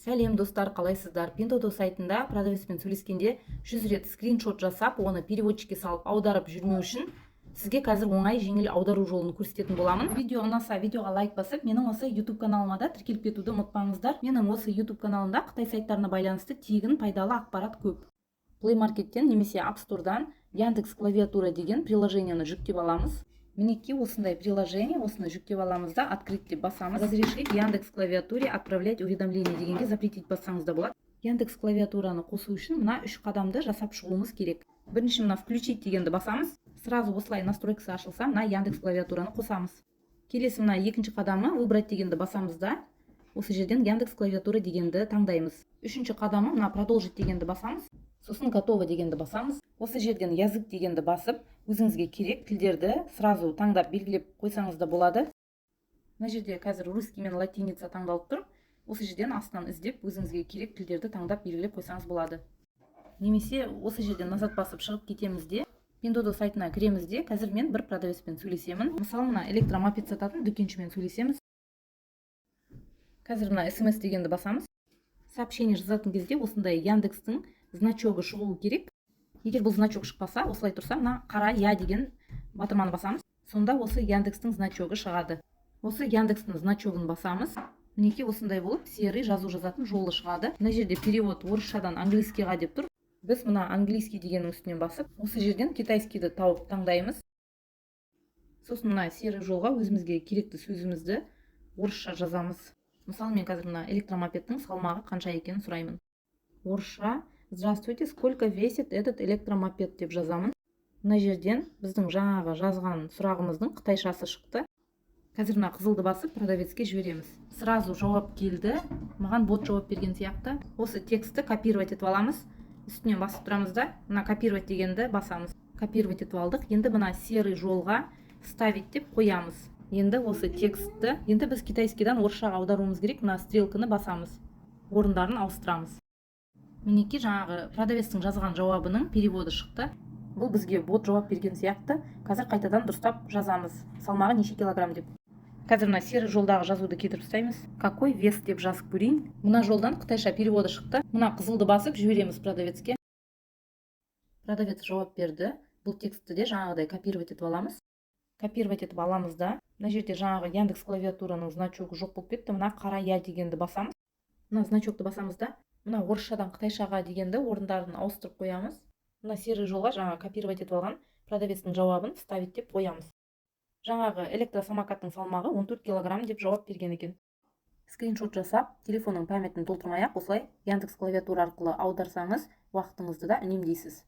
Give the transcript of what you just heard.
Сәлем достар, қалайсыздар? Pinduoduo сайтында продавецпен сөйлескенде 100 рет скриншот жасап, оны переводчикке салып аударып жүрмеу үшін сізге қазір оңай жеңіл аудару жолын көрсететін боламын. Видео ұнаса, видеоға лайк басып, менің осы YouTube каналыма да тіркеліп кетуді ұмытпаңыздар. Менің осы YouTube каналымда Қытай сайттарына байланысты тегін пайдалы ақпарат көп. Play Market'тен немесе App Store'дан Яндекс клавиатура деген приложениені жүктеп аламыз. Мінекей осындай приложение, осыны жүктеп аламыз да открыть деп басамыз. Разрешить Яндекс клавиатуре отправлять уведомление дегенге запретить бассаңыз да болады. Яндекс клавиатураны қосу үшін мына 3 қадамды жасап шығуымыз керек. Бірінші мына включить дегенді басамыз. Сразу осылай настройкасы ашылса, мына Яндекс клавиатураны қосамыз. Келесі мына екінші қадамы выбрать дегенді басамыз да осы жерден Яндекс клавиатура дегенді таңдаймыз. Үшінші қадамы мына продолжить дегенді басамыз. Сосын готово дегенді басамыз. Осы жерден язык дегенді басып, өзіңізге керек тілдерді сразу таңдап белгілеп қойсаңыз да болады. Мына жерде қазір русский мен латиница таңдалып тұр. Осы жерден астынан іздеп, өзіңізге керек тілдерді таңдап белгілеп қойсаңыз болады. Немесе осы жерден назад басып шығып кетеміз де, Pinduoduo сайтына кіреміз де, қазір мен бір продавецпен сөйлесемін. Мысалы, мына электромопед сататын дүкеншімен сөйлесеміз. Қазір мына SMS дегенді басамыз. Сообщение жазатын кезде осындай Яндекстің значогы шығуы керек. Егер бұл значок шықпаса, осылай тұрса, мына қара я деген батырманы басамыз. Сонда осы Яндекстің значогы шығады. Осы Яндекстің значогын басамыз. Мінекей осындай болып, серый жазу жазатын жолы шығады. Мына жерде перевод орысшадан английскийға деп тұр. Біз мына английский дегеннің үстінен басып, осы жерден китайскийді тауып таңдаймыз. Сосын мына серый жолға өзімізге керекті сөзімізді орысша жазамыз. Мысалы, мен қазір мына электромопедтің салмағы қанша екенін сұраймын. Орысша: здравствуйте, сколько весит этот электромопед деп жазамын. Мына жерден біздің жаңағы жазған сұрағымыздың қытайшасы шықты. Қазір мына қызылды басып продавецке жібереміз. Сразу жауап келді. Маған бот жауап берген сияқты. Осы текстті копировать етіп аламыз. Үстінен басып тұрамыз да, мына копировать дегенді басамыз. Копировать етіп алдық. Енді мына серый жолға ставить деп қоямыз. Енді осы текстті, енді біз китайскийдан орысшаға аударуымыз керек. Мына стрелканы басамыз. Орындарын ауыстырамыз. Мінекей жаңағы продавецтің жазған жауабының переводы шықты. Бұл бізге бот жауап берген сияқты. Қазір қайтадан дұрыстап жазамыз. Салмағы неше килограмм деп. Қазір мына серый жолдағы жазуды кетіріп тастаймыз. Какой вес деп жазып көрейін. Мына жолдан қытайша переводы шықты. Мына қызылды басып жібереміз продавецке. Продавец жауап берді. Бұл текстті де жаңағыдай копировать етіп аламыз. Копировать етіп аламыз да. Мына жерде жаңағы Яндекс клавиатураның значогы жоқ болып кетті. Мына қара я дегенді басамыз. Мына значокты басамыз да. Мына орысшадан қытайшаға дегенді орындарын ауыстырып қоямыз. Мына серый жолға жаңа копировать етіп алған продавецтің жауабын вставить деп қоямыз. Жаңағы электросамокаттың салмағы 14 килограмм деп жауап берген екен. Скриншот жасап, телефонның памятін толтырмай-ақ осылай Яндекс клавиатура арқылы аударсаңыз, уақытыңызды да үнемдейсіз.